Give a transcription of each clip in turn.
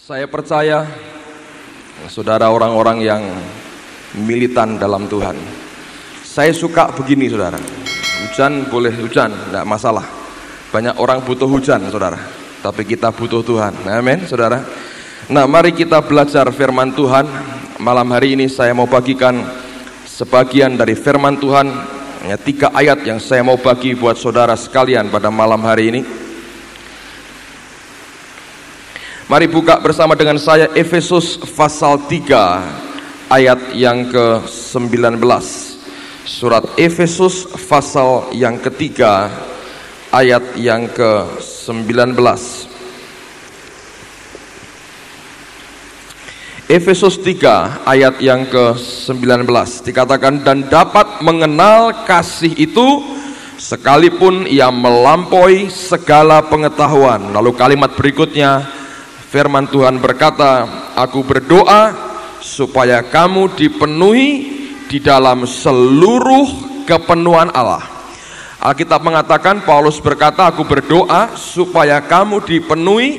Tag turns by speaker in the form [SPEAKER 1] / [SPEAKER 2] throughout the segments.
[SPEAKER 1] Saya percaya, saudara, orang-orang yang militan dalam Tuhan. Saya suka begini, saudara. Hujan boleh hujan, tidak masalah. Banyak orang butuh hujan, saudara. Tapi kita butuh Tuhan. Amin, saudara. Nah, mari kita belajar firman Tuhan. Malam hari ini saya mau bagikan sebagian dari firman Tuhan. 3 ayat yang saya mau bagi buat saudara sekalian pada malam hari ini. Mari buka bersama dengan saya Efesus pasal 3 ayat yang ke-19. Surat Efesus pasal yang ketiga ayat yang ke-19. Efesus 3 ayat yang ke-19 dikatakan, dan dapat mengenal kasih itu sekalipun ia melampaui segala pengetahuan. Lalu kalimat berikutnya, firman Tuhan berkata, aku berdoa supaya kamu dipenuhi di dalam seluruh kepenuhan Allah. Alkitab mengatakan, Paulus berkata, aku berdoa supaya kamu dipenuhi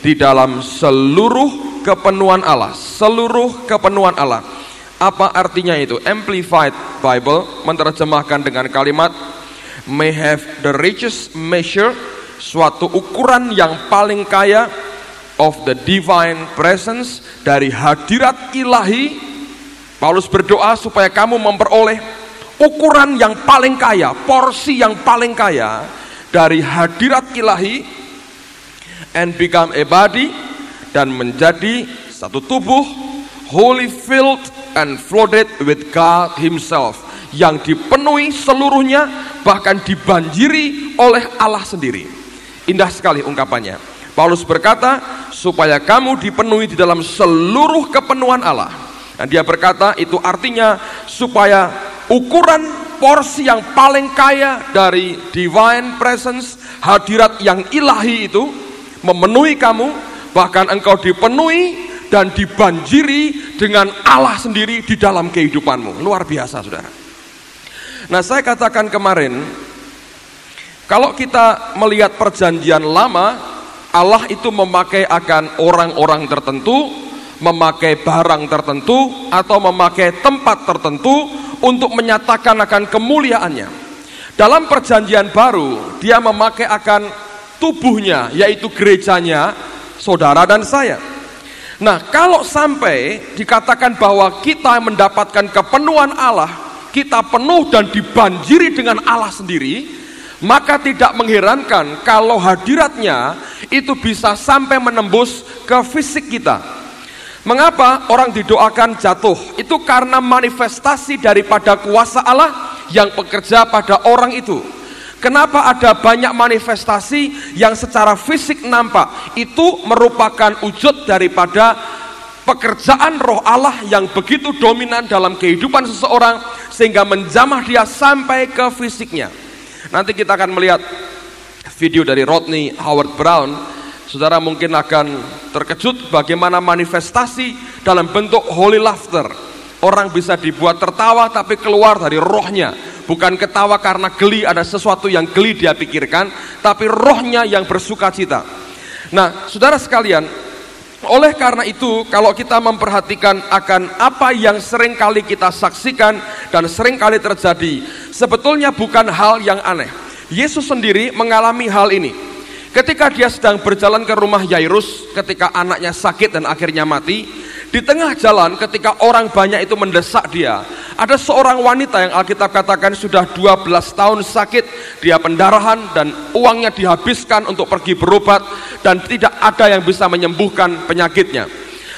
[SPEAKER 1] di dalam seluruh kepenuhan Allah. Seluruh kepenuhan Allah. Apa artinya itu? Amplified Bible menerjemahkan dengan kalimat, may have the richest measure, suatu ukuran yang paling kaya of the divine presence, dari hadirat ilahi. Paulus berdoa supaya kamu memperoleh ukuran yang paling kaya, porsi yang paling kaya dari hadirat ilahi, and become a body, dan menjadi satu tubuh, wholly filled and flooded with God Himself, yang dipenuhi seluruhnya, bahkan dibanjiri oleh Allah sendiri. Indah sekali ungkapannya. Paulus berkata, supaya kamu dipenuhi di dalam seluruh kepenuhan Allah. Dan dia berkata, itu artinya supaya ukuran porsi yang paling kaya dari divine presence, hadirat yang ilahi itu memenuhi kamu, bahkan engkau dipenuhi dan dibanjiri dengan Allah sendiri di dalam kehidupanmu. Luar biasa, saudara. Nah, saya katakan kemarin, kalau kita melihat perjanjian lama, Allah itu memakai akan orang-orang tertentu, memakai barang tertentu, atau memakai tempat tertentu untuk menyatakan akan kemuliaannya. Dalam perjanjian baru, dia memakai akan tubuhnya, yaitu gerejanya, saudara dan saya. Nah, kalau sampai dikatakan bahwa kita mendapatkan kepenuhan Allah, kita penuh dan dibanjiri dengan Allah sendiri, maka tidak mengherankan kalau hadiratnya itu bisa sampai menembus ke fisik kita. Mengapa orang didoakan jatuh? Itu karena manifestasi daripada kuasa Allah yang bekerja pada orang itu. Kenapa ada banyak manifestasi yang secara fisik nampak? Itu merupakan wujud daripada pekerjaan roh Allah yang begitu dominan dalam kehidupan seseorang, sehingga menjamah dia sampai ke fisiknya. Nanti kita akan melihat video dari Rodney Howard-Browne. Saudara mungkin akan terkejut bagaimana manifestasi dalam bentuk holy laughter. Orang bisa dibuat tertawa tapi keluar dari rohnya. Bukan ketawa karena geli, ada sesuatu yang geli dia pikirkan, tapi rohnya yang bersuka cita. Nah, saudara sekalian, oleh karena itu, kalau kita memperhatikan akan apa yang sering kali kita saksikan dan sering kali terjadi, sebetulnya bukan hal yang aneh. Yesus sendiri mengalami hal ini. Ketika dia sedang berjalan ke rumah Yairus, ketika anaknya sakit dan akhirnya mati, di tengah jalan ketika orang banyak itu mendesak dia, ada seorang wanita yang Alkitab katakan sudah 12 tahun sakit, dia pendarahan dan uangnya dihabiskan untuk pergi berobat dan tidak ada yang bisa menyembuhkan penyakitnya.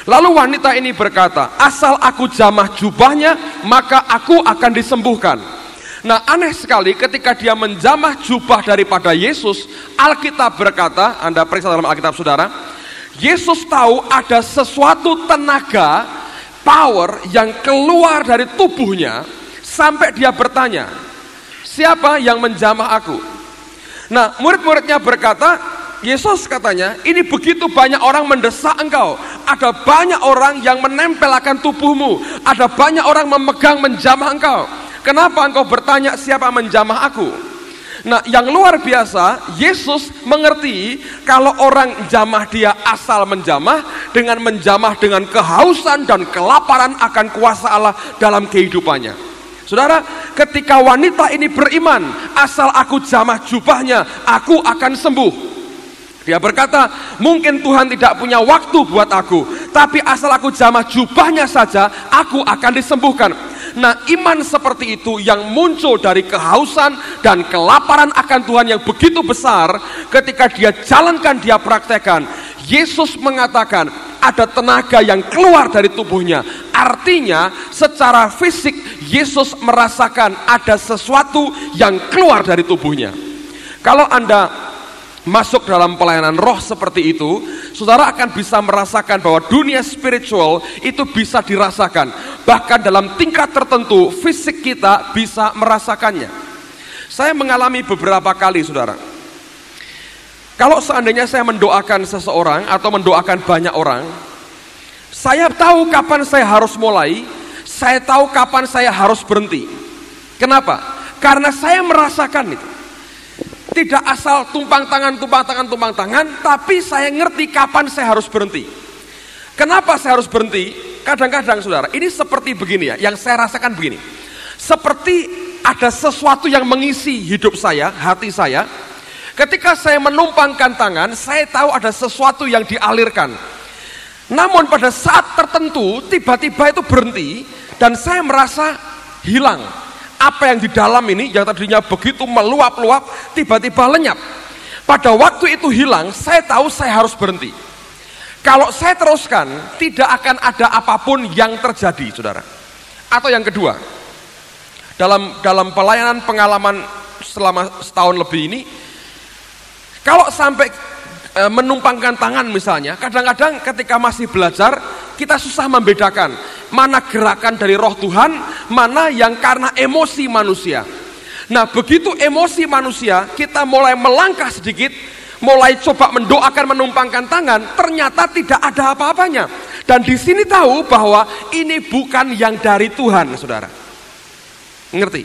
[SPEAKER 1] Lalu wanita ini berkata, asal aku jamah jubahnya maka aku akan disembuhkan. Nah, aneh sekali ketika dia menjamah jubah daripada Yesus, Alkitab berkata, Anda periksa dalam Alkitab saudara, Yesus tahu ada sesuatu tenaga, power yang keluar dari tubuhnya, sampai dia bertanya, siapa yang menjamah aku? Nah, murid-muridnya berkata, Yesus katanya, ini begitu banyak orang mendesak engkau, ada banyak orang yang menempel akan tubuhmu, ada banyak orang memegang menjamah engkau. Kenapa engkau bertanya siapa menjamah aku? Nah, yang luar biasa, Yesus mengerti kalau orang jamah dia asal menjamah, dengan menjamah dengan kehausan dan kelaparan akan kuasa Allah dalam kehidupannya. Saudara, ketika wanita ini beriman, asal aku jamah jubahnya, aku akan sembuh. Dia berkata, mungkin Tuhan tidak punya waktu buat aku, tapi asal aku jamah jubahnya saja, aku akan disembuhkan. Nah, iman seperti itu yang muncul dari kehausan dan kelaparan akan Tuhan yang begitu besar, ketika dia jalankan, dia praktekkan, Yesus mengatakan ada tenaga yang keluar dari tubuhnya. Artinya secara fisik Yesus merasakan ada sesuatu yang keluar dari tubuhnya. Kalau Anda masuk dalam pelayanan roh seperti itu, saudara akan bisa merasakan bahwa dunia spiritual itu bisa dirasakan. Bahkan dalam tingkat tertentu fisik kita bisa merasakannya. Saya mengalami beberapa kali, saudara. Kalau seandainya saya mendoakan seseorang atau mendoakan banyak orang, saya tahu kapan saya harus mulai, saya tahu kapan saya harus berhenti. Kenapa? Karena saya merasakan itu. Tidak asal tumpang tangan, tapi saya ngerti kapan saya harus berhenti. Kenapa saya harus berhenti? Kadang-kadang, saudara, ini seperti begini ya, yang saya rasakan begini. Seperti ada sesuatu yang mengisi hidup saya, hati saya. Ketika saya menumpangkan tangan, saya tahu ada sesuatu yang dialirkan. Namun pada saat tertentu, tiba-tiba itu berhenti, dan saya merasa hilang. Apa yang di dalam ini, yang tadinya begitu meluap-luap, tiba-tiba lenyap. Pada waktu itu hilang, saya tahu saya harus berhenti. Kalau saya teruskan, tidak akan ada apapun yang terjadi, saudara. Atau yang kedua, dalam pelayanan pengalaman selama setahun lebih ini, kalau sampai menumpangkan tangan misalnya, kadang-kadang ketika masih belajar, kita susah membedakan mana gerakan dari roh Tuhan, mana yang karena emosi manusia. Nah, begitu emosi manusia, kita mulai melangkah sedikit, mulai coba mendoakan, menumpangkan tangan, ternyata tidak ada apa-apanya. Dan di sini tahu bahwa ini bukan yang dari Tuhan, saudara. Ngerti?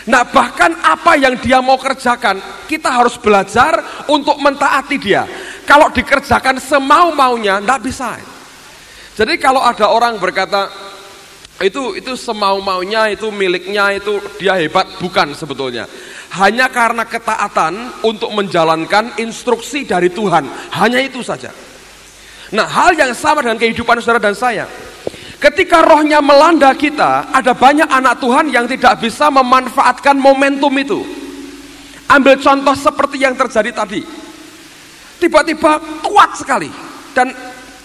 [SPEAKER 1] Nah, bahkan apa yang dia mau kerjakan, kita harus belajar untuk mentaati dia. Kalau dikerjakan semau-maunya, enggak bisa. Jadi kalau ada orang berkata, itu semau-maunya, itu miliknya, itu dia hebat, bukan sebetulnya. Hanya karena ketaatan untuk menjalankan instruksi dari Tuhan, hanya itu saja. Nah, hal yang sama dengan kehidupan saudara dan saya. Ketika rohnya melanda kita, ada banyak anak Tuhan yang tidak bisa memanfaatkan momentum itu. Ambil contoh seperti yang terjadi tadi. Tiba-tiba kuat sekali. Dan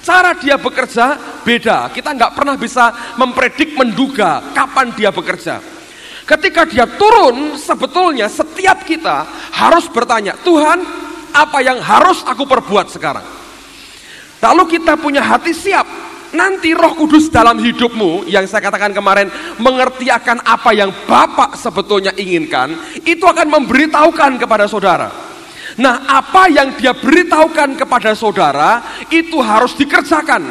[SPEAKER 1] cara dia bekerja beda. Kita nggak pernah bisa mempredik, menduga kapan dia bekerja. Ketika dia turun, sebetulnya setiap kita harus bertanya, Tuhan, apa yang harus aku perbuat sekarang? Lalu kita punya hati siap. Nanti Roh Kudus dalam hidupmu, yang saya katakan kemarin, mengerti akan apa yang Bapak sebetulnya inginkan, itu akan memberitahukan kepada saudara. Nah, apa yang dia beritahukan kepada saudara, itu harus dikerjakan.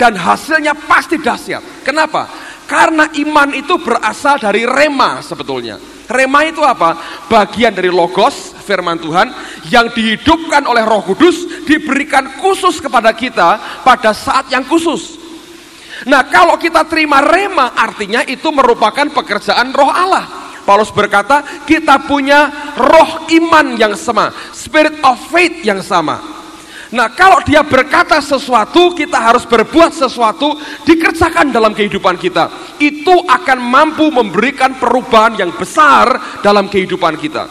[SPEAKER 1] Dan hasilnya pasti dahsyat. Kenapa? Karena iman itu berasal dari rema sebetulnya. Rema itu apa? Bagian dari logos, firman Tuhan, yang dihidupkan oleh Roh Kudus, diberikan khusus kepada kita pada saat yang khusus. Nah, kalau kita terima rema, artinya itu merupakan pekerjaan Roh Allah. Paulus berkata, kita punya roh iman yang sama, spirit of faith yang sama. Nah, kalau dia berkata sesuatu, kita harus berbuat sesuatu, dikerjakan dalam kehidupan kita. Itu akan mampu memberikan perubahan yang besar dalam kehidupan kita.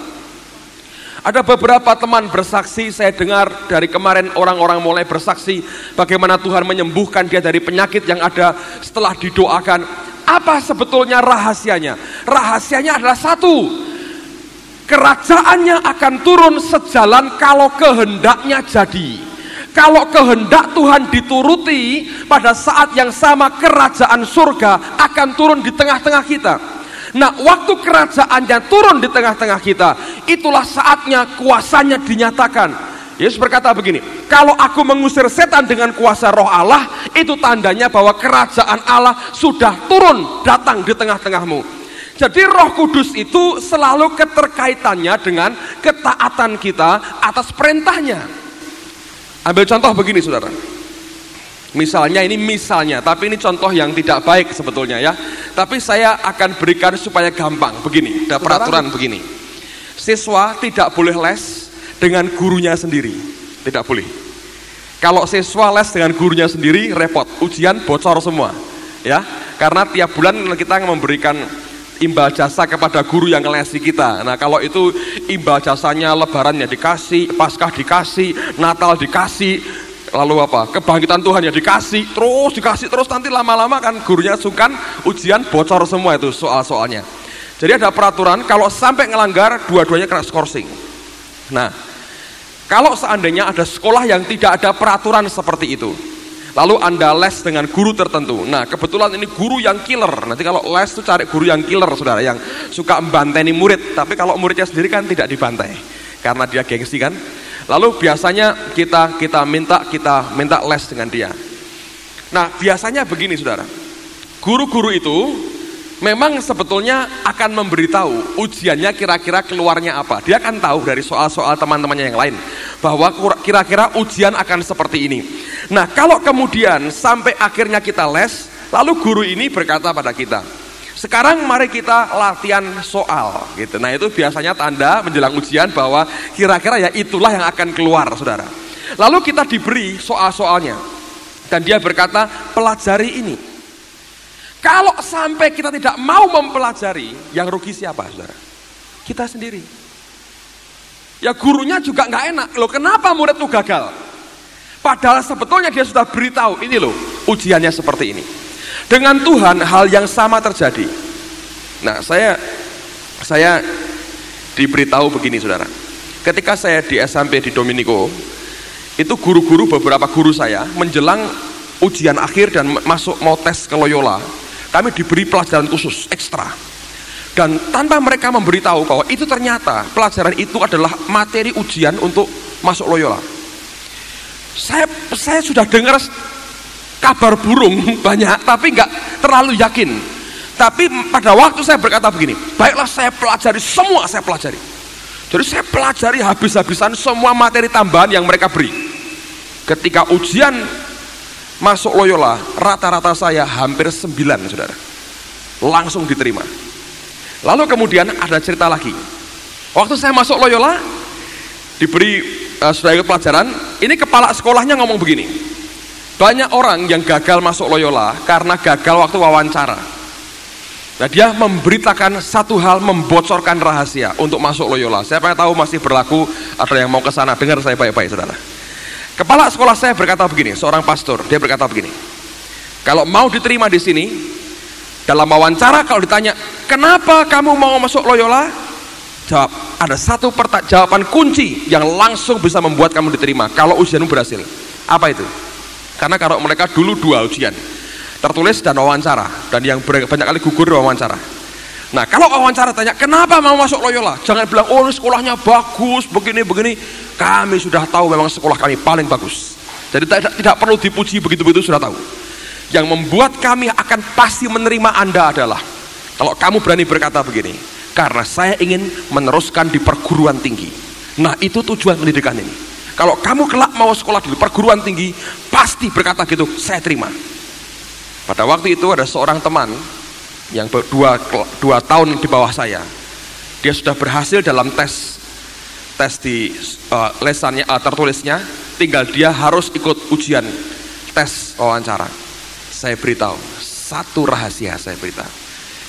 [SPEAKER 1] Ada beberapa teman bersaksi, saya dengar dari kemarin orang-orang mulai bersaksi bagaimana Tuhan menyembuhkan dia dari penyakit yang ada setelah didoakan. Apa sebetulnya rahasianya? Rahasianya adalah satu, kerajaannya akan turun sejalan kalau kehendaknya jadi. Kalau kehendak Tuhan dituruti, pada saat yang sama kerajaan surga akan turun di tengah-tengah kita. Nah, waktu kerajaannya turun di tengah-tengah kita, itulah saatnya kuasanya dinyatakan. Yesus berkata begini, kalau aku mengusir setan dengan kuasa roh Allah, itu tandanya bahwa kerajaan Allah sudah turun datang di tengah-tengahmu. Jadi Roh Kudus itu selalu keterkaitannya dengan ketaatan kita atas perintahnya. Ambil contoh begini, saudara. Misalnya, tapi ini contoh yang tidak baik sebetulnya ya. Tapi saya akan berikan supaya gampang. Begini, ada peraturan begini. Siswa tidak boleh les dengan gurunya sendiri. Tidak boleh. Kalau siswa les dengan gurunya sendiri, repot. Ujian bocor semua. Ya, karena tiap bulan kita memberikan imbal jasa kepada guru yang ngelesi kita. Nah, kalau itu imbal jasanya lebarannya dikasih, Paskah dikasih, Natal dikasih, lalu apa? Kebangkitan Tuhan ya dikasih terus, nanti lama-lama kan gurunya sungkan, ujian bocor semua itu soal-soalnya. Jadi ada peraturan kalau sampai ngelanggar dua-duanya kena skorsing. Nah, kalau seandainya ada sekolah yang tidak ada peraturan seperti itu, lalu Anda les dengan guru tertentu. Nah, kebetulan ini guru yang killer. Nanti kalau les itu cari guru yang killer, saudara, yang suka membanteni murid. Tapi kalau muridnya sendiri kan tidak dibantai, karena dia gengsi kan. Lalu biasanya kita minta les dengan dia. Nah, biasanya begini, saudara. Guru-guru itu memang sebetulnya akan memberitahu ujiannya kira-kira keluarnya apa. Dia akan tahu dari soal-soal teman-temannya yang lain bahwa kira-kira ujian akan seperti ini. Nah, kalau kemudian sampai akhirnya kita les, lalu guru ini berkata pada kita, sekarang mari kita latihan soal gitu. Nah, itu biasanya tanda menjelang ujian bahwa kira-kira ya itulah yang akan keluar, saudara. Lalu kita diberi soal-soalnya dan dia berkata, pelajari ini. Kalau sampai kita tidak mau mempelajari, yang rugi siapa, saudara? Kita sendiri. Ya gurunya juga nggak enak. Loh, kenapa murid itu gagal? Padahal sebetulnya dia sudah beritahu, ini loh ujiannya seperti ini. Dengan Tuhan hal yang sama terjadi. Nah, saya diberitahu begini, saudara. Ketika saya di SMP di Dominico, itu beberapa guru saya menjelang ujian akhir dan mau tes ke Loyola, kami diberi pelajaran khusus ekstra. Dan tanpa mereka memberitahu bahwa itu ternyata pelajaran itu adalah materi ujian untuk masuk Loyola. Saya sudah dengar kabar burung banyak, tapi nggak terlalu yakin. Tapi pada waktu saya berkata begini, baiklah saya pelajari semua, saya pelajari. Jadi saya pelajari habis-habisan semua materi tambahan yang mereka beri. Ketika ujian masuk Loyola, rata-rata saya hampir 9, saudara. Langsung diterima. Lalu kemudian ada cerita lagi. Waktu saya masuk Loyola, diberi sudah ikut pelajaran, ini kepala sekolahnya ngomong begini, banyak orang yang gagal masuk Loyola karena gagal waktu wawancara. Nah, dia memberitakan satu hal, membocorkan rahasia untuk masuk Loyola. Saya pengen tahu masih berlaku, ada yang mau ke sana, dengar saya baik-baik, saudara. Kepala sekolah saya berkata begini, seorang pastor, dia berkata begini, kalau mau diterima di sini, dalam wawancara kalau ditanya, kenapa kamu mau masuk Loyola? Jawab, ada satu jawaban kunci yang langsung bisa membuat kamu diterima kalau ujianmu berhasil. Apa itu? Karena kalau mereka dulu 2 ujian, tertulis dan wawancara, dan yang banyak kali gugur wawancara. Nah, kalau wawancara tanya, kenapa mau masuk Loyola? Jangan bilang, oh ini sekolahnya bagus, begini-begini. Kami sudah tahu memang sekolah kami paling bagus. Jadi tidak perlu dipuji, begitu-begitu sudah tahu. Yang membuat kami akan pasti menerima Anda adalah, kalau kamu berani berkata begini, karena saya ingin meneruskan di perguruan tinggi. Nah, itu tujuan pendidikan ini. Kalau kamu kelak mau sekolah di perguruan tinggi, pasti berkata gitu, saya terima. Pada waktu itu ada seorang teman yang 2 tahun di bawah saya. Dia sudah berhasil dalam tes di lesannya, tertulisnya, tinggal dia harus ikut ujian tes wawancara. Saya beritahu, satu rahasia saya beritahu.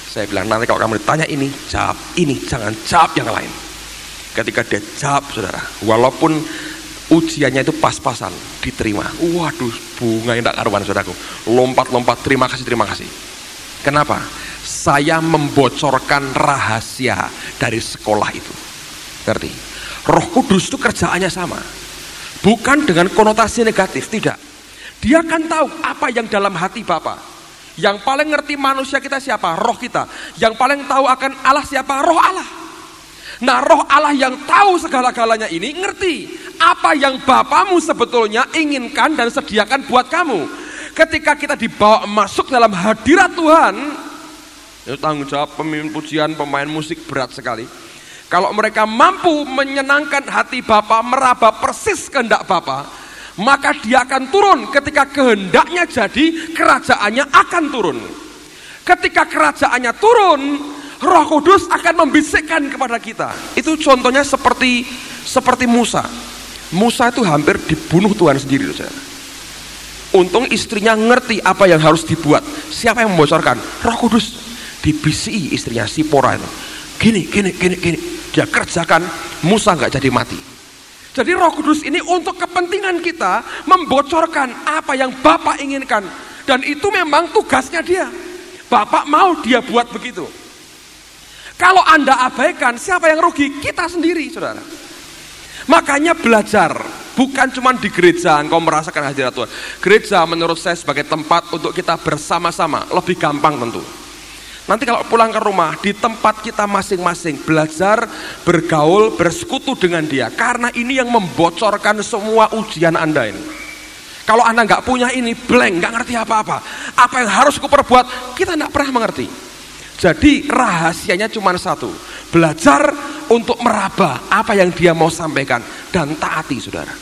[SPEAKER 1] Saya bilang, nanti kalau kamu ditanya ini, jawab ini, jangan jawab yang lain. Ketika dia jawab, saudara, walaupun ujiannya itu pas-pasan, diterima. Waduh, bunga yang tak karuan, saudaraku. Lompat-lompat, terima kasih. Kenapa? Saya membocorkan rahasia dari sekolah itu. Ngerti? Roh Kudus itu kerjaannya sama. Bukan dengan konotasi negatif, tidak. Dia akan tahu apa yang dalam hati Bapa. Yang paling ngerti manusia kita siapa? Roh kita. Yang paling tahu akan Allah siapa? Roh Allah. Nah, roh Allah yang tahu segala-galanya ini ngerti apa yang Bapamu sebetulnya inginkan dan sediakan buat kamu. Ketika kita dibawa masuk dalam hadirat Tuhan, itu tanggung jawab pemimpin pujian, pemain musik berat sekali. Kalau mereka mampu menyenangkan hati Bapa, meraba persis kehendak Bapa, maka dia akan turun ketika kehendaknya jadi, kerajaannya akan turun. Ketika kerajaannya turun, Roh Kudus akan membisikkan kepada kita. Itu contohnya seperti Musa. Musa itu hampir dibunuh Tuhan sendiri. Untung istrinya ngerti apa yang harus dibuat. Siapa yang membocorkan? Roh Kudus. Dibisiki istrinya Sipora itu. Gini. Dia kerjakan, Musa nggak jadi mati. Jadi Roh Kudus ini untuk kepentingan kita membocorkan apa yang Bapak inginkan. Dan itu memang tugasnya dia. Bapak mau dia buat begitu. Kalau Anda abaikan, siapa yang rugi? Kita sendiri, saudara. Makanya belajar, bukan cuma di gereja engkau merasakan hadirat Tuhan. Gereja menurut saya sebagai tempat untuk kita bersama-sama, lebih gampang tentu. Nanti kalau pulang ke rumah, di tempat kita masing-masing, belajar, bergaul, bersekutu dengan dia. Karena ini yang membocorkan semua ujian Anda ini. Kalau Anda nggak punya ini, blank, nggak ngerti apa-apa. Apa yang harus kuperbuat, kita nggak pernah mengerti. Jadi rahasianya cuma satu, belajar untuk meraba apa yang dia mau sampaikan dan taati, saudara.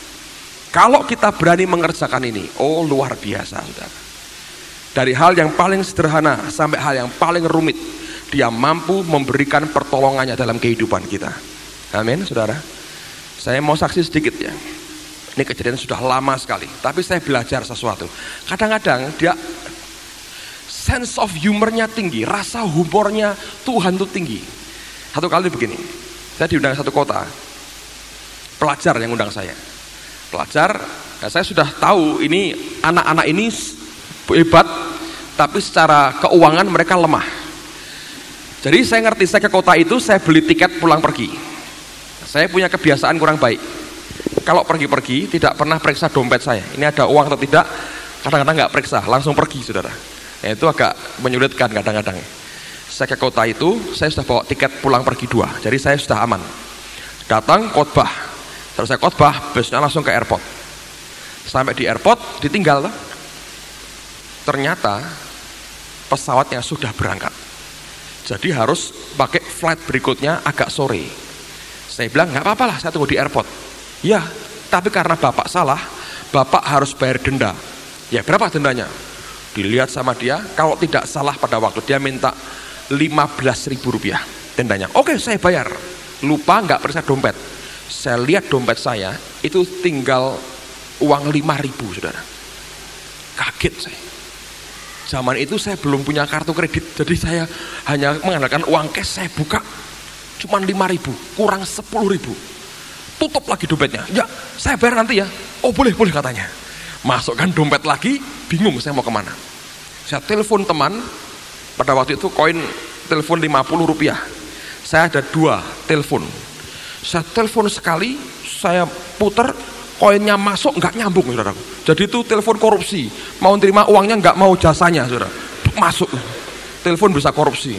[SPEAKER 1] Kalau kita berani mengerjakan ini, oh luar biasa, saudara. Dari hal yang paling sederhana sampai hal yang paling rumit, dia mampu memberikan pertolongannya dalam kehidupan kita. Amin, saudara. Saya mau saksi sedikit ya. Ini kejadian sudah lama sekali, tapi saya belajar sesuatu. Kadang-kadang dia sense of humornya tinggi, rasa humornya Tuhan itu tinggi. Satu kali begini, saya diundang satu kota, pelajar yang undang saya. Pelajar, ya saya sudah tahu ini anak-anak ini hebat, tapi secara keuangan mereka lemah. Jadi saya ngerti, saya ke kota itu, saya beli tiket pulang pergi. Saya punya kebiasaan kurang baik. Kalau pergi-pergi tidak pernah periksa dompet saya. Ini ada uang atau tidak, kadang-kadang nggak periksa, langsung pergi, saudara. Ya, itu agak menyulitkan kadang-kadang. Saya ke kota itu, saya sudah bawa tiket pulang pergi 2, jadi saya sudah aman. Datang khotbah, terus saya khotbah, busnya langsung ke airport. Sampai di airport, ditinggal. Ternyata pesawatnya sudah berangkat. Jadi harus pakai flight berikutnya agak sore. Saya bilang nggak apa-apa lah, saya tunggu di airport. Ya, tapi karena Bapak salah, Bapak harus bayar denda. Ya, berapa dendanya? Dilihat sama dia, kalau tidak salah pada waktu dia minta 15.000 rupiah dendanya. Oke, saya bayar. Lupa nggak periksa dompet. Saya lihat dompet saya itu tinggal uang 5.000, saudara. Kaget saya. Zaman itu saya belum punya kartu kredit, jadi saya hanya mengandalkan uang cash. Saya buka cuma 5.000, kurang 10.000. Tutup lagi dompetnya. Ya, saya bayar nanti ya. Oh boleh katanya. Masukkan dompet lagi, bingung saya mau kemana. Saya telepon teman, pada waktu itu koin telepon 50 rupiah. Saya ada 2 telepon. Saya telepon sekali, saya puter, koinnya masuk nggak nyambung, saudara. Jadi itu telepon korupsi. Mau terima uangnya nggak mau jasanya, saudara. Masuk. Telepon bisa korupsi.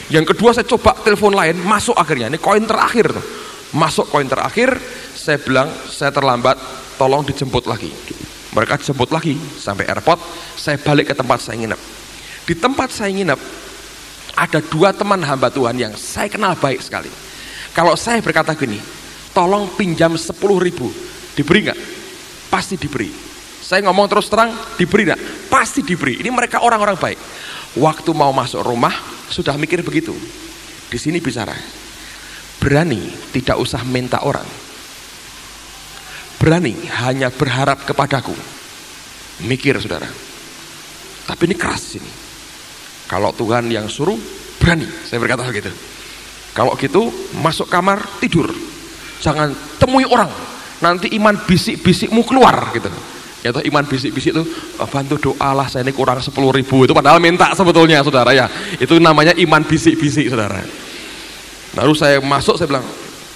[SPEAKER 1] Yang kedua saya coba telepon lain, masuk akhirnya. Ini koin terakhir tuh. Masuk koin terakhir, saya bilang saya terlambat, tolong dijemput lagi. Mereka jemput lagi sampai airport, saya balik ke tempat saya nginep. Di tempat saya nginep ada 2 teman hamba Tuhan yang saya kenal baik sekali. Kalau saya berkata gini, tolong pinjam 10.000, diberi nggak? Pasti diberi. Saya ngomong terus terang, diberi nggak? Pasti diberi. Ini mereka orang-orang baik. Waktu mau masuk rumah sudah mikir begitu. Di sini bicara, berani tidak usah minta orang. Berani hanya berharap kepadaku. Mikir, saudara. Tapi ini keras ini. Kalau Tuhan yang suruh, berani. Saya berkata begitu. Kalau gitu, masuk kamar, tidur. Jangan temui orang. Nanti iman bisik-bisikmu keluar gitu. Yaitu iman bisik-bisik itu, bantu doalah saya ini kurang 10.000. Itu padahal minta sebetulnya, saudara ya. Itu namanya iman bisik-bisik, saudara. Lalu saya masuk, saya bilang,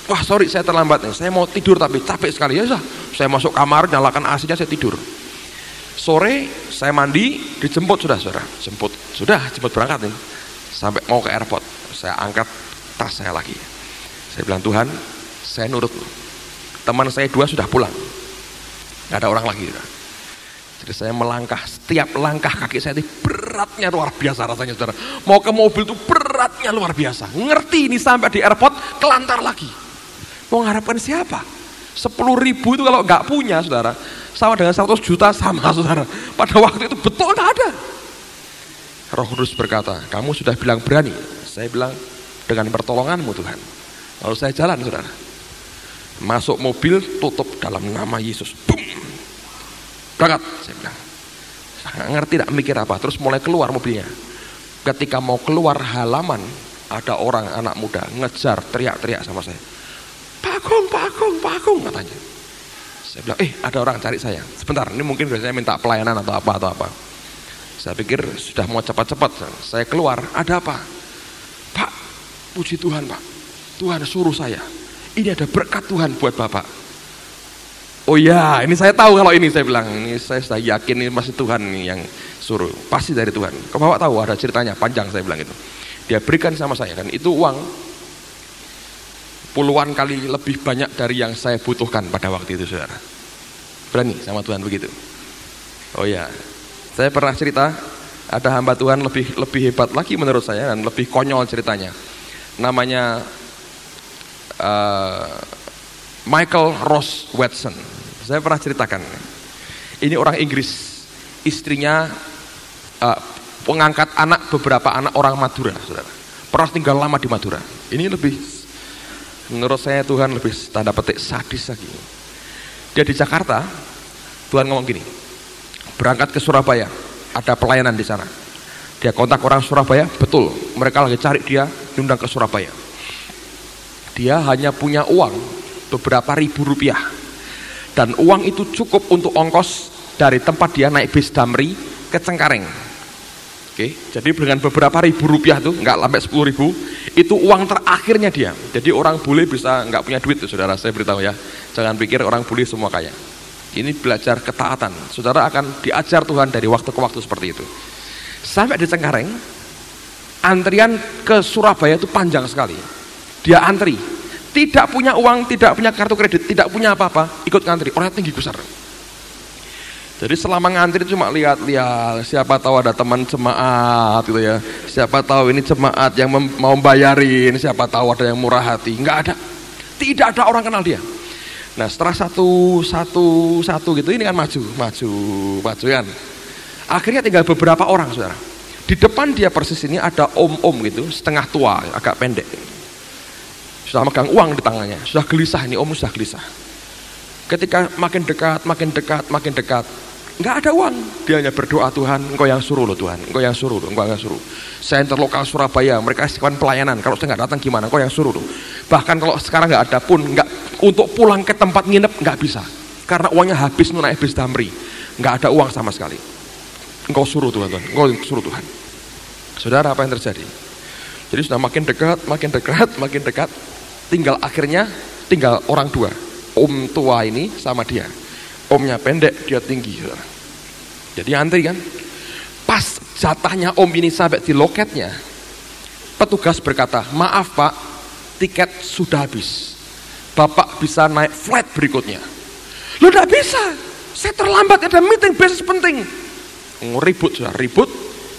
[SPEAKER 1] wah sorry saya terlambat nih, saya mau tidur tapi capek sekali. Ya sudah, saya masuk kamar, nyalakan AC-nya, saya tidur. Sore saya mandi, dijemput saudara. Jemput berangkat nih. Sampai mau ke airport, saya angkat tas saya lagi. Saya bilang, Tuhan, saya nurut. Teman saya 2 sudah pulang, nggak ada orang lagi. Jadi saya melangkah, setiap langkah kaki saya itu beratnya luar biasa rasanya, saudara. Mau ke mobil itu beratnya luar biasa. Ngerti ini sampai di airport kelantar lagi. Mau mengharapkan siapa? 10.000 itu kalau nggak punya, saudara, sama dengan 100 juta sama saudara. Pada waktu itu betul nggak ada. Roh Kudus berkata, kamu sudah bilang berani. Saya bilang, dengan pertolonganmu Tuhan. Lalu saya jalan saudara. Masuk mobil, tutup dalam nama Yesus. Boom. Berangkat, saya bilang. Saya nggak ngerti, tidak mikir apa. Terus mulai keluar mobilnya. Ketika mau keluar halaman, ada orang anak muda ngejar, teriak-teriak sama saya. Pak Agung, katanya. Saya bilang, ada orang cari saya. Sebentar, ini mungkin biasanya minta pelayanan atau apa. Saya pikir sudah mau cepat-cepat. Saya keluar, ada apa? Pak, puji Tuhan Pak. Tuhan suruh saya. Ini ada berkat Tuhan buat Bapak. Oh ya, ini saya tahu kalau ini, saya bilang. Ini saya sudah yakin ini masih Tuhan yang suruh. Pasti dari Tuhan. Kau Bapak tahu ada ceritanya, panjang saya bilang itu. Dia berikan sama saya, dan itu uang puluhan kali lebih banyak dari yang saya butuhkan pada waktu itu saudara. Berani sama Tuhan begitu. Oh ya, saya pernah cerita ada hamba Tuhan lebih hebat lagi menurut saya dan lebih konyol ceritanya. Namanya Michael Ross Watson. Saya pernah ceritakan. Ini orang Inggris, istrinya pengangkat anak beberapa anak orang Madura, saudara. Pernah tinggal lama di Madura. Ini menurut saya Tuhan lebih tanda petik sadis lagi. Dia di Jakarta, Tuhan ngomong gini, berangkat ke Surabaya, ada pelayanan di sana. Dia kontak orang Surabaya, betul, mereka lagi cari dia, diundang ke Surabaya. Dia hanya punya uang beberapa ribu rupiah, dan uang itu cukup untuk ongkos dari tempat dia naik bis Damri ke Cengkareng. Oke, jadi dengan beberapa ribu rupiah tuh, nggak sampai 10.000, itu uang terakhirnya dia. Jadi orang bule bisa nggak punya duit tuh, saudara, saya beritahu ya. Jangan pikir orang bule semua kaya. Ini belajar ketaatan. Saudara akan diajar Tuhan dari waktu ke waktu seperti itu. Sampai di Cengkareng, antrian ke Surabaya itu panjang sekali. Dia antri, tidak punya uang, tidak punya kartu kredit, tidak punya apa-apa, ikut ngantri. Orangnya tinggi besar. Jadi selama ngantri cuma lihat-lihat, siapa tahu ada teman jemaat gitu ya. Siapa tahu ini jemaat yang mau bayarin, siapa tahu ada yang murah hati. Enggak ada. Tidak ada orang kenal dia. Nah, setelah satu gitu, ini kan maju kan. Akhirnya tinggal beberapa orang, saudara. Di depan dia persis ini ada om-om gitu, setengah tua, agak pendek. Sudah megang uang di tangannya, sudah gelisah, ini om sudah gelisah. Ketika makin dekat, nggak ada uang. Dia hanya berdoa, Tuhan, Engkau yang suruh loh Tuhan, Engkau yang suruh loh, Engkau yang suruh. Saya interlokal Surabaya, mereka istiqomah pelayanan. Kalau saya nggak datang gimana? Engkau yang suruh loh. Bahkan kalau sekarang nggak ada pun, nggak untuk pulang ke tempat nginep nggak bisa, karena uangnya habis naik bis Damri, nggak ada uang sama sekali. Engkau suruh Tuhan, Engkau suruh Tuhan. Saudara, apa yang terjadi? Jadi sudah makin dekat, tinggal orang dua. Om tua ini sama dia. Omnya pendek, dia tinggi. Jadi antri kan. Pas jatahnya om ini sampai di loketnya, petugas berkata, maaf Pak, tiket sudah habis. Bapak bisa naik flight berikutnya. Loh, tidak bisa, saya terlambat, ada meeting bisnis penting. Ribut.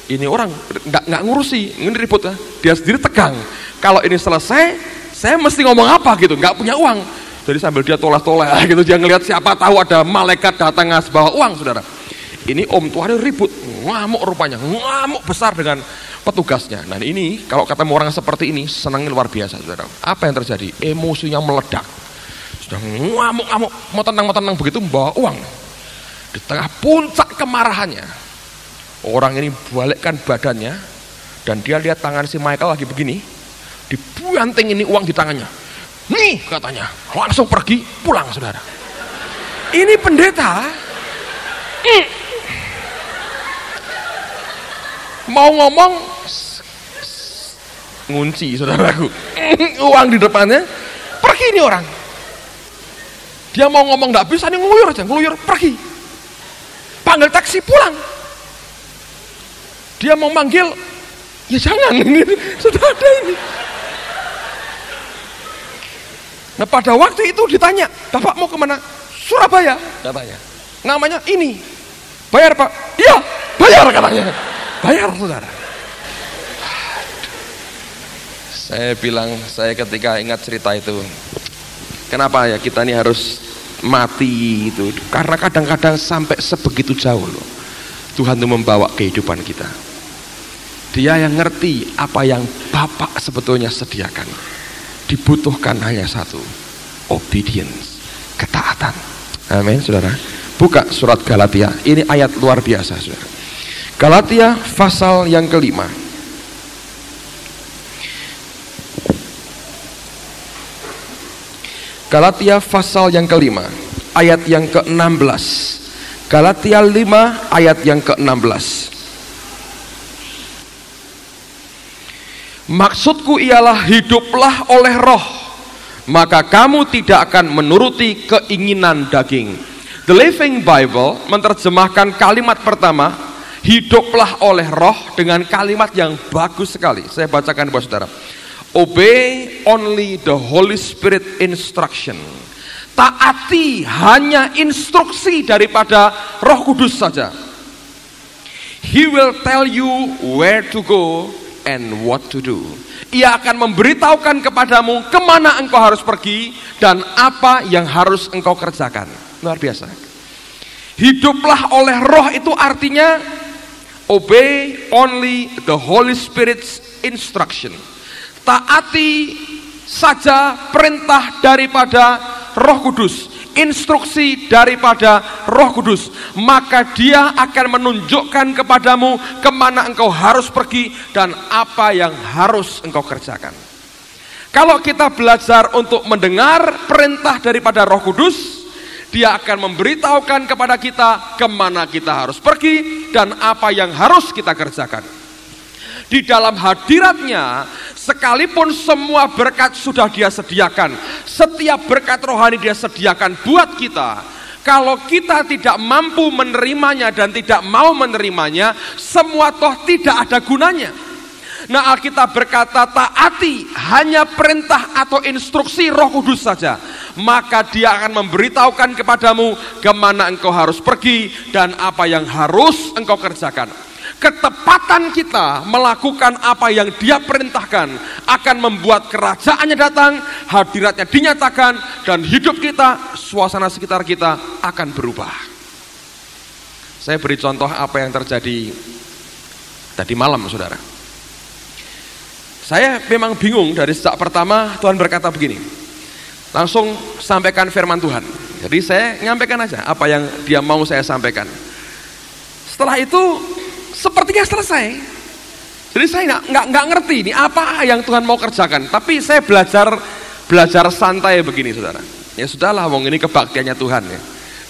[SPEAKER 1] Ini orang nggak ngurusi, ini ribut ya. Dia sendiri tegang. Kalau ini selesai, saya mesti ngomong apa gitu, nggak punya uang. Jadi sambil dia toleh-toleh gitu, dia ngelihat siapa tahu ada malaikat datang ngasih bawa uang, saudara. Ini om tua ribut, ngamuk rupanya, ngamuk besar dengan petugasnya. Nah ini kalau ketemu orang seperti ini senangnya luar biasa, saudara. Apa yang terjadi? Emosinya meledak. Sudah ngamuk-ngamuk, mau tenang begitu membawa uang. Di tengah puncak kemarahannya, orang ini balikkan badannya dan dia lihat tangan si Michael lagi begini, dibanting ini uang di tangannya. Nih katanya, langsung pergi pulang, saudara. Ini pendeta mau ngomong ngunci, saudaraku. Uang di depannya, pergi ini orang. Dia mau ngomong nggak bisa, nih ngeluyur pergi. Panggil taksi pulang. Dia mau manggil, ya jangan, ini sudah ada ini. Nah pada waktu itu ditanya, Bapak mau kemana? Surabaya, katanya. Namanya ini. Bayar Pak? Iya, bayar katanya. Bayar, saudara. Saya bilang, saya ketika ingat cerita itu, kenapa ya kita ini harus mati itu. Karena kadang-kadang sampai sebegitu jauh loh Tuhan itu membawa kehidupan kita. Dia yang ngerti apa yang Bapak sebetulnya sediakan. Dibutuhkan hanya satu, obedience, ketaatan. Amin, saudara. Buka surat Galatia. Ini ayat luar biasa, saudara. Galatia pasal yang kelima. Galatia pasal yang kelima, ayat yang ke-16. Galatia 5 ayat yang ke-16. Maksudku ialah hiduplah oleh roh, maka kamu tidak akan menuruti keinginan daging. The Living Bible menerjemahkan kalimat pertama, hiduplah oleh roh, dengan kalimat yang bagus sekali. Saya bacakan buat saudara. Obey only the Holy Spirit instruction. Taati hanya instruksi daripada Roh Kudus saja. He will tell you where to go and what to do. Ia akan memberitahukan kepadamu kemana engkau harus pergi dan apa yang harus engkau kerjakan. Luar biasa. Hiduplah oleh roh itu artinya obey only the Holy Spirit's instruction. Taati saja perintah daripada Roh Kudus, instruksi daripada Roh Kudus, maka Dia akan menunjukkan kepadamu kemana engkau harus pergi dan apa yang harus engkau kerjakan. Kalau kita belajar untuk mendengar perintah daripada Roh Kudus, Dia akan memberitahukan kepada kita kemana kita harus pergi dan apa yang harus kita kerjakan. Di dalam hadiratnya, sekalipun semua berkat sudah Dia sediakan, setiap berkat rohani Dia sediakan buat kita, kalau kita tidak mampu menerimanya dan tidak mau menerimanya, semua toh tidak ada gunanya. Nah, Alkitab berkata taati hanya perintah atau instruksi Roh Kudus saja, maka Dia akan memberitahukan kepadamu kemana engkau harus pergi dan apa yang harus engkau kerjakan. Ketepatan kita melakukan apa yang Dia perintahkan akan membuat kerajaannya datang, hadiratnya dinyatakan, dan hidup kita, suasana sekitar kita akan berubah. Saya beri contoh apa yang terjadi tadi malam, saudara. Saya memang bingung dari sejak pertama Tuhan berkata begini, langsung sampaikan firman Tuhan. Jadi saya nyampaikan aja apa yang Dia mau saya sampaikan. Setelah itu sepertinya selesai. Jadi saya nggak ngerti ini apa yang Tuhan mau kerjakan. Tapi saya belajar santai begini, saudara. Ya sudahlah, wong ini kebaktiannya Tuhan ya.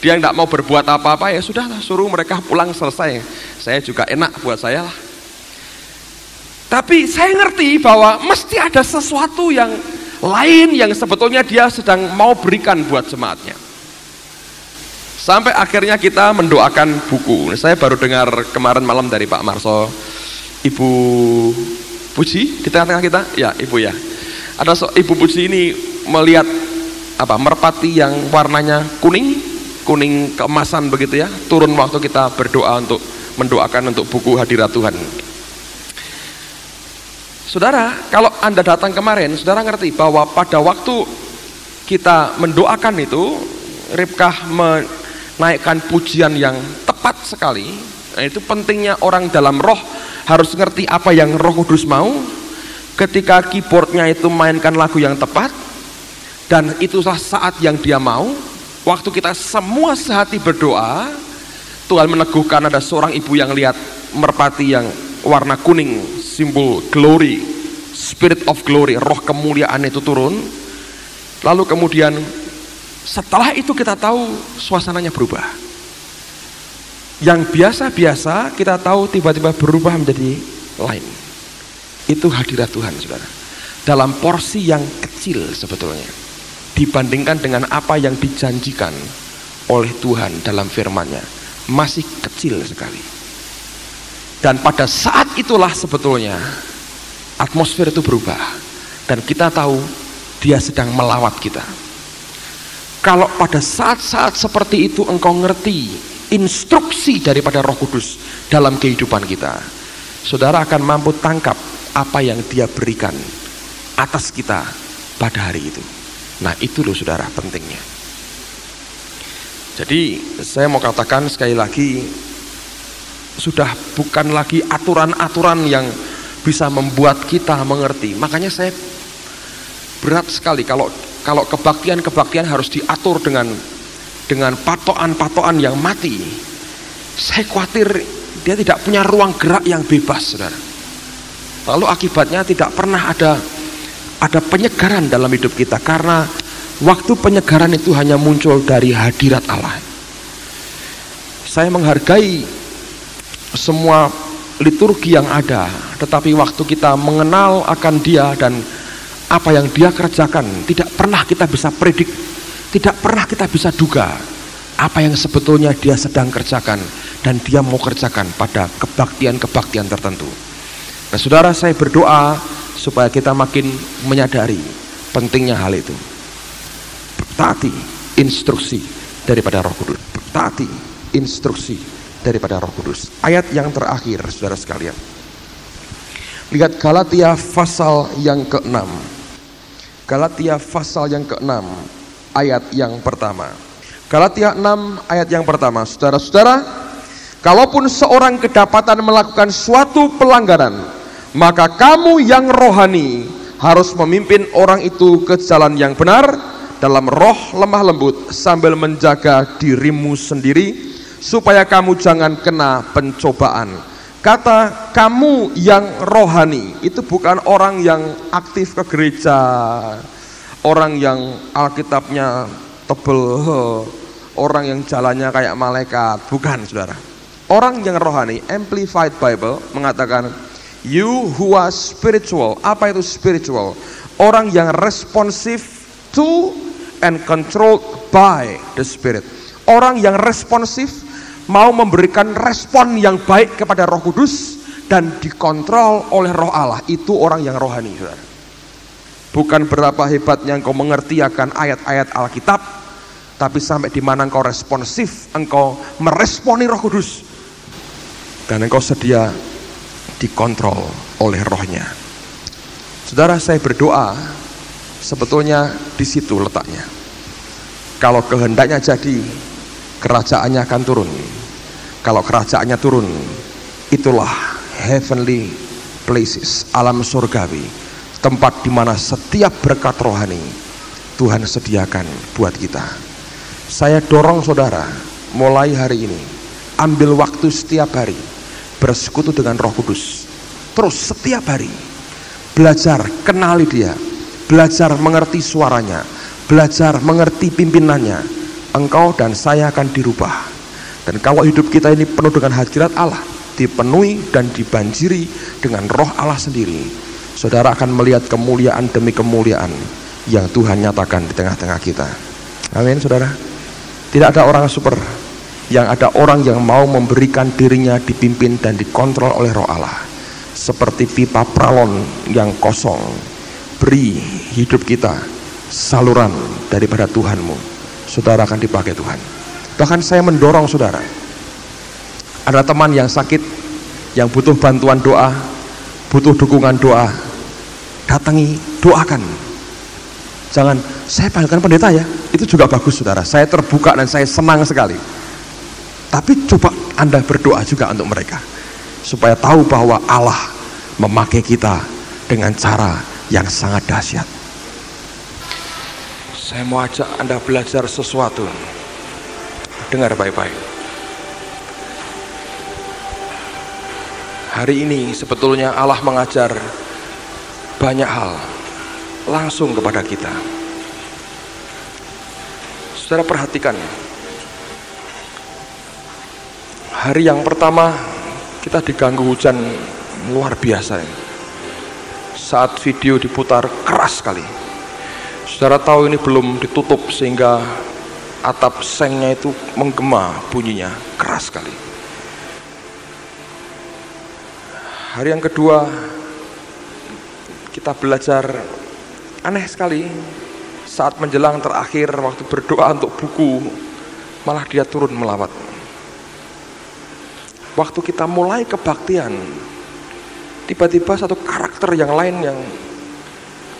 [SPEAKER 1] Dia nggak mau berbuat apa-apa, ya sudahlah, suruh mereka pulang selesai. Saya juga enak buat saya lah. Tapi saya ngerti bahwa mesti ada sesuatu yang lain yang sebetulnya Dia sedang mau berikan buat jemaatnya. Sampai akhirnya kita mendoakan buku. Saya baru dengar kemarin malam dari Pak Marso, Ibu Puji di tengah-tengah kita, ya Ibu ya. Ada Ibu Puji ini melihat merpati yang warnanya kuning keemasan begitu ya, turun waktu kita berdoa untuk mendoakan untuk buku hadirat Tuhan. Saudara, kalau Anda datang kemarin, saudara ngerti bahwa pada waktu kita mendoakan itu, Ribkah menaikkan pujian yang tepat sekali. Nah, itu pentingnya orang dalam roh harus ngerti apa yang Roh Kudus mau. Ketika keyboardnya itu mainkan lagu yang tepat, dan itulah saat yang Dia mau. Waktu kita semua sehati berdoa, Tuhan meneguhkan ada seorang ibu yang lihat merpati yang warna kuning, simbol glory, spirit of glory, roh kemuliaan itu turun. Lalu kemudian setelah itu kita tahu suasananya berubah. Yang biasa-biasa kita tahu tiba-tiba berubah menjadi lain. Itu hadirat Tuhan, saudara. Dalam porsi yang kecil sebetulnya, dibandingkan dengan apa yang dijanjikan oleh Tuhan dalam firman-Nya, masih kecil sekali. Dan pada saat itulah sebetulnya atmosfer itu berubah, dan kita tahu Dia sedang melawat kita. Kalau pada saat-saat seperti itu engkau ngerti instruksi daripada Roh Kudus dalam kehidupan kita, saudara akan mampu tangkap apa yang Dia berikan atas kita pada hari itu. Nah, itu loh saudara pentingnya. Jadi saya mau katakan sekali lagi, sudah bukan lagi aturan-aturan yang bisa membuat kita mengerti. Makanya saya berat sekali kalau kebaktian harus diatur dengan patokan-patokan yang mati. Saya khawatir dia tidak punya ruang gerak yang bebas, saudara. Lalu akibatnya tidak pernah ada penyegaran dalam hidup kita, karena waktu penyegaran itu hanya muncul dari hadirat Allah. Saya menghargai semua liturgi yang ada, tetapi waktu kita mengenal akan Dia dan apa yang Dia kerjakan, tidak pernah kita bisa predik, tidak pernah kita bisa duga apa yang sebetulnya Dia sedang kerjakan dan Dia mau kerjakan pada kebaktian-kebaktian tertentu. Nah, saudara, saya berdoa supaya kita makin menyadari pentingnya hal itu. Taati instruksi daripada Roh Kudus. Taati instruksi daripada Roh Kudus. Ayat yang terakhir, saudara sekalian. Lihat Galatia pasal yang ke-6. Galatia pasal yang ke-6 ayat yang pertama. Galatia 6 ayat yang pertama. Saudara-saudara, kalaupun seorang kedapatan melakukan suatu pelanggaran, maka kamu yang rohani harus memimpin orang itu ke jalan yang benar dalam roh lemah lembut, sambil menjaga dirimu sendiri supaya kamu jangan kena pencobaan. Kata kamu yang rohani itu bukan orang yang aktif ke gereja, orang yang Alkitabnya tebel, orang yang jalannya kayak malaikat, bukan, saudara. Orang yang rohani, Amplified Bible mengatakan, you who are spiritual. Apa itu spiritual? Orang yang responsif to and controlled by the Spirit. Orang yang responsif, mau memberikan respon yang baik kepada Roh Kudus dan dikontrol oleh Roh Allah. Itu orang yang rohani, saudara. Bukan berapa hebatnya engkau mengerti akan ayat-ayat Alkitab, tapi sampai di mana engkau responsif, engkau meresponi Roh Kudus dan engkau sedia dikontrol oleh Rohnya. Saudara, saya berdoa sebetulnya di situ letaknya. Kalau kehendaknya jadi, kerajaannya akan turun. Kalau kerajaannya turun, itulah heavenly places, alam surgawi, tempat di mana setiap berkat rohani Tuhan sediakan buat kita. Saya dorong saudara, mulai hari ini, ambil waktu setiap hari bersekutu dengan Roh Kudus. Terus setiap hari belajar kenali Dia, belajar mengerti suaranya, belajar mengerti pimpinannya. Engkau dan saya akan dirubah. Dan kalau hidup kita ini penuh dengan hadirat Allah, dipenuhi dan dibanjiri dengan Roh Allah sendiri, saudara akan melihat kemuliaan demi kemuliaan yang Tuhan nyatakan di tengah-tengah kita. Amin, saudara. Tidak ada orang super, yang ada orang yang mau memberikan dirinya dipimpin dan dikontrol oleh Roh Allah. Seperti pipa pralon yang kosong, beri hidup kita saluran daripada Tuhanmu, saudara akan dipakai Tuhan. Bahkan saya mendorong saudara, ada teman yang sakit, yang butuh bantuan doa, butuh dukungan doa, datangi, doakan. Jangan, saya panggilkan pendeta ya, itu juga bagus saudara, saya terbuka dan saya senang sekali. Tapi coba Anda berdoa juga untuk mereka, supaya tahu bahwa Allah memakai kita dengan cara yang sangat dahsyat. Saya mau ajak Anda belajar sesuatu. Dengar baik-baik. Hari ini sebetulnya Allah mengajar banyak hal langsung kepada kita. Saudara perhatikan, hari yang pertama kita diganggu hujan luar biasa. Saat video diputar keras sekali. Saudara tahu ini belum ditutup sehingga atap sengnya itu menggema bunyinya keras sekali. Hari yang kedua kita belajar aneh sekali. Saat menjelang terakhir waktu berdoa untuk buku, malah dia turun melawat. Waktu kita mulai kebaktian, tiba-tiba satu karakter yang lain yang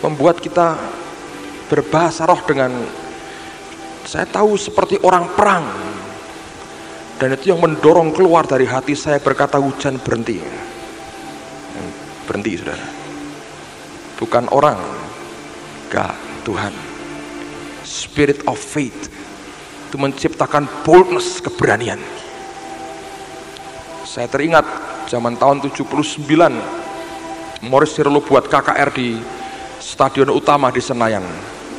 [SPEAKER 1] membuat kita berbahasa roh dengan, saya tahu seperti orang perang, Dan itu yang mendorong keluar dari hati saya berkata, hujan berhenti. Berhenti, saudara. Bukan orang, God, Tuhan. Spirit of faith itu menciptakan boldness, keberanian. Saya teringat zaman tahun 79, Morris Sirlo buat KKR di Stadion Utama di Senayan.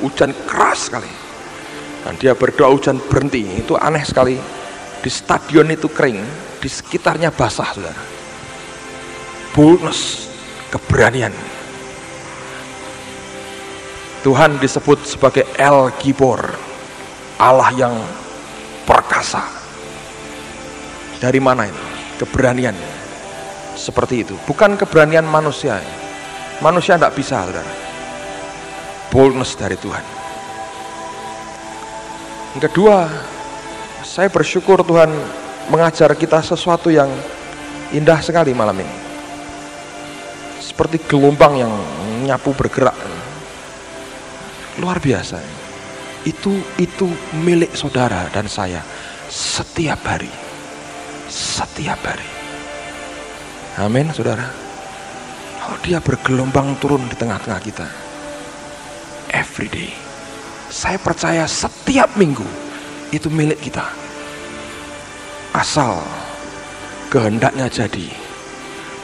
[SPEAKER 1] Hujan keras sekali. Dan dia berdoa hujan berhenti. Itu aneh sekali. Di stadion itu kering, di sekitarnya basah, saudara. Boldness, keberanian. Tuhan disebut sebagai El Gibor, Allah yang perkasa. Dari mana itu? Keberanian seperti itu. Bukan keberanian manusia. Manusia tidak bisa, saudara. Boldness dari Tuhan. Yang kedua, saya bersyukur Tuhan mengajar kita sesuatu yang indah sekali malam ini. Seperti gelombang yang nyapu bergerak. Luar biasa. Itu milik saudara dan saya setiap hari. Setiap hari. Amin, saudara. Oh, dia bergelombang turun di tengah-tengah kita. Every day. Saya percaya setiap minggu itu milik kita. Asal kehendaknya jadi,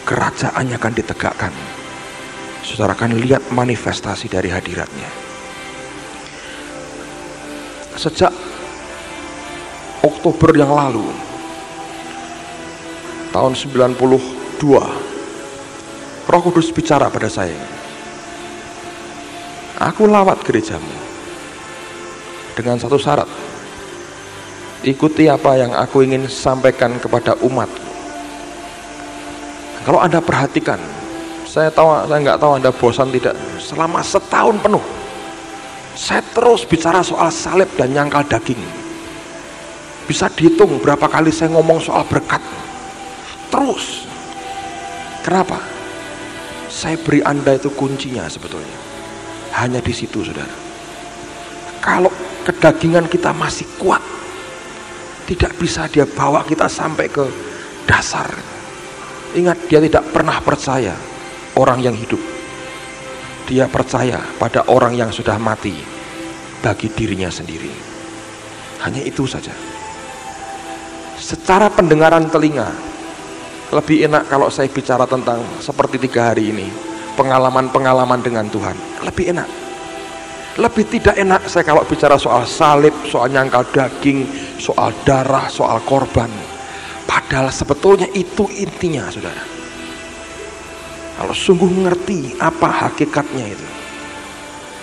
[SPEAKER 1] kerajaannya akan ditegakkan. Saudara akan lihat manifestasi dari hadiratnya. Sejak Oktober yang lalu, tahun 92, Roh Kudus bicara pada saya, aku lawat gerejamu dengan satu syarat, ikuti apa yang aku ingin sampaikan kepada umat. Kalau Anda perhatikan, saya nggak tahu Anda bosan tidak, selama setahun penuh saya terus bicara soal salib dan nyangkal daging. Bisa dihitung berapa kali saya ngomong soal berkat. Terus. Kenapa? Saya beri Anda itu kuncinya sebetulnya. Hanya di situ, saudara. Kalau kedagingan kita masih kuat, tidak bisa dia bawa kita sampai ke dasar. Ingat, dia tidak pernah percaya orang yang hidup. Dia percaya pada orang yang sudah mati bagi dirinya sendiri. Hanya itu saja. Secara pendengaran telinga, lebih enak kalau saya bicara tentang seperti 3 hari ini, pengalaman-pengalaman dengan Tuhan. Lebih enak. Lebih tidak enak saya kalau bicara soal salib, soal nyangkal daging, soal darah, soal korban. Padahal sebetulnya itu intinya, saudara. Kalau sungguh mengerti apa hakikatnya itu,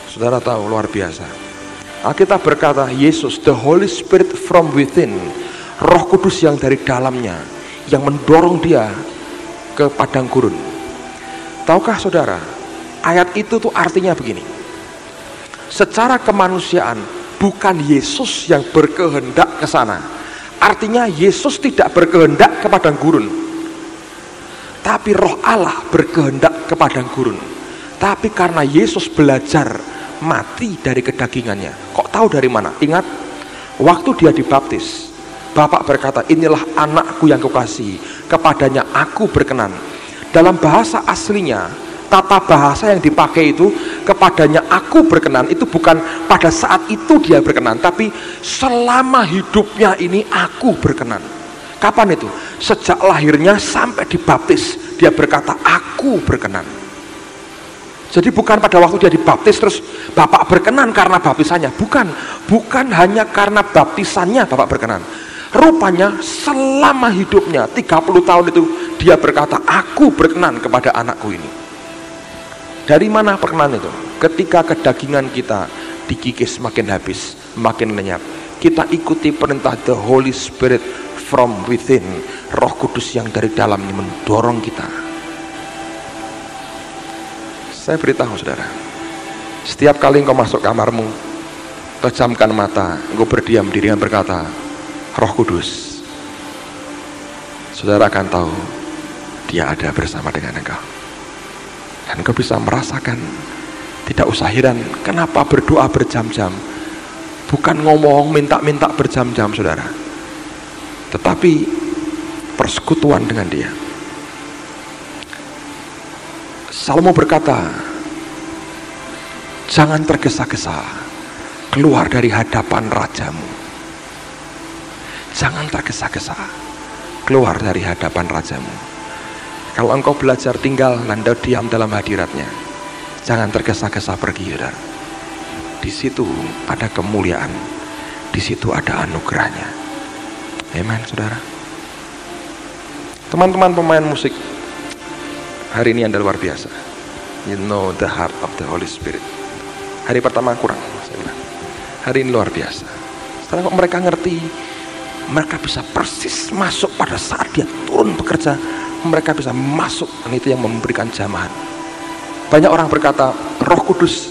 [SPEAKER 1] saudara tahu luar biasa. Alkitab berkata, Yesus, the Holy Spirit from within, Roh Kudus yang dari dalamnya, yang mendorong dia ke padang gurun. Tahukah saudara, ayat itu tuh artinya begini. Secara kemanusiaan, bukan Yesus yang berkehendak ke sana. Artinya Yesus tidak berkehendak ke padang gurun. Tapi Roh Allah berkehendak ke padang gurun. Tapi karena Yesus belajar mati dari kedagingannya. Kok tahu dari mana? Ingat, waktu dia dibaptis, Bapak berkata, inilah anakku yang kukasihi, kepadanya aku berkenan. Dalam bahasa aslinya, tata bahasa yang dipakai itu, kepadanya aku berkenan, itu bukan pada saat itu dia berkenan, tapi selama hidupnya ini aku berkenan. Kapan itu? Sejak lahirnya sampai dibaptis, dia berkata aku berkenan. Jadi bukan pada waktu dia dibaptis terus Bapak berkenan karena baptisannya. Bukan hanya karena baptisannya Bapak berkenan. Rupanya selama hidupnya 30 tahun itu dia berkata aku berkenan kepada anakku ini. Dari mana perkenan itu? Ketika kedagingan kita dikikis makin habis, makin lenyap, kita ikuti perintah the Holy Spirit from within, Roh Kudus yang dari dalamnya mendorong kita. Saya beritahu saudara, setiap kali engkau masuk kamarmu, pejamkan mata, engkau berdiam diri dan berkata, Roh Kudus, saudara akan tahu dia ada bersama dengan engkau. Dan engkau bisa merasakan, tidak usah heran kenapa berdoa berjam-jam, bukan ngomong minta-minta berjam-jam, saudara. tetapi persekutuan dengan Dia. Salomo berkata, jangan tergesa-gesa keluar dari hadapan rajamu. Jangan tergesa-gesa keluar dari hadapan rajamu. Kalau engkau belajar tinggal dan diam dalam hadiratnya, jangan tergesa-gesa pergi, saudara. Di situ ada kemuliaan, di situ ada anugerahnya. Amen, saudara. Teman-teman pemain musik, hari ini Anda luar biasa. You know the heart of the Holy Spirit. Hari pertama kurang, saya bilang. Hari ini luar biasa. Setelah mereka ngerti, mereka bisa persis masuk pada saat dia turun bekerja. Mereka bisa masuk, dan itu yang memberikan jamahan. Banyak orang berkata, Roh Kudus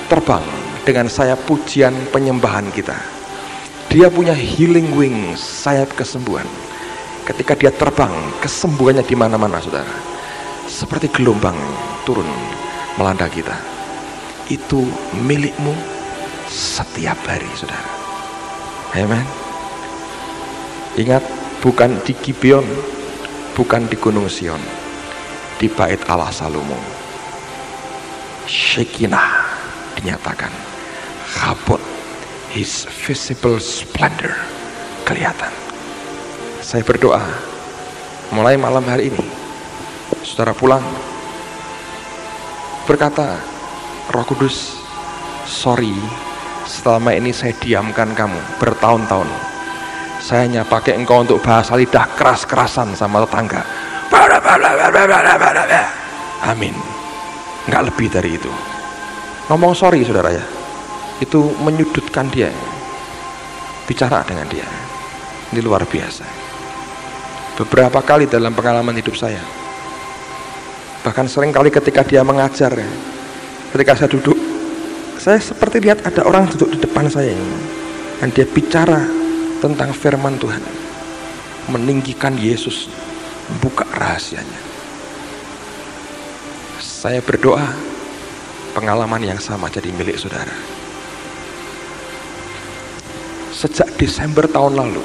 [SPEAKER 1] terbang dengan sayap pujian penyembahan kita. Dia punya healing wings, sayap kesembuhan. Ketika dia terbang, kesembuhannya di mana-mana, saudara. Seperti gelombang turun melanda kita. Itu milikmu setiap hari, saudara. Amen. Ingat, bukan di Gibeon, bukan di Gunung Sion, di Bait Allah Salomo. Shekinah dinyatakan, Chabot, His visible splendor, kelihatan. Saya berdoa, mulai malam hari ini, saudara pulang, berkata, Roh Kudus, sorry, selama ini saya diamkan kamu bertahun-tahun. Saya hanya pakai engkau untuk bahasa lidah keras-kerasan sama tetangga. Amin. Nggak lebih dari itu. Ngomong sorry, saudara ya, itu menyudutkan dia. Bicara dengan dia, ini luar biasa. Beberapa kali dalam pengalaman hidup saya, bahkan sering kali ketika dia mengajar, ketika saya duduk, saya seperti lihat ada orang duduk di depan saya ini, dan dia bicara tentang firman Tuhan, meninggikan Yesus, buka rahasianya. Saya berdoa pengalaman yang sama jadi milik saudara. Sejak Desember tahun lalu,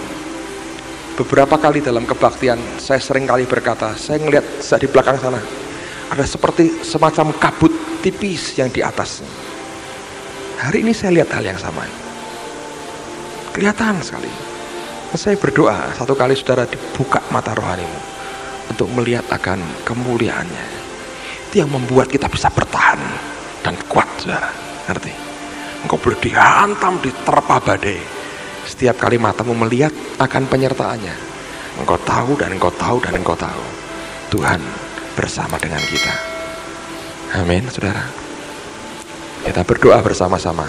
[SPEAKER 1] beberapa kali dalam kebaktian, saya sering kali berkata, saya ngelihat di belakang sana ada seperti semacam kabut tipis yang di atasnya. Hari ini saya lihat hal yang sama, kelihatan sekali. Saya berdoa satu kali, saudara, dibuka mata rohanimu untuk melihat akan kemuliaannya. Itu yang membuat kita bisa bertahan dan kuat, saudara. Ngerti? Engkau boleh dihantam, diterpa badai. Setiap kali matamu melihat akan penyertaannya, engkau tahu dan engkau tahu dan engkau tahu Tuhan bersama dengan kita. Amin, saudara. Kita berdoa bersama-sama.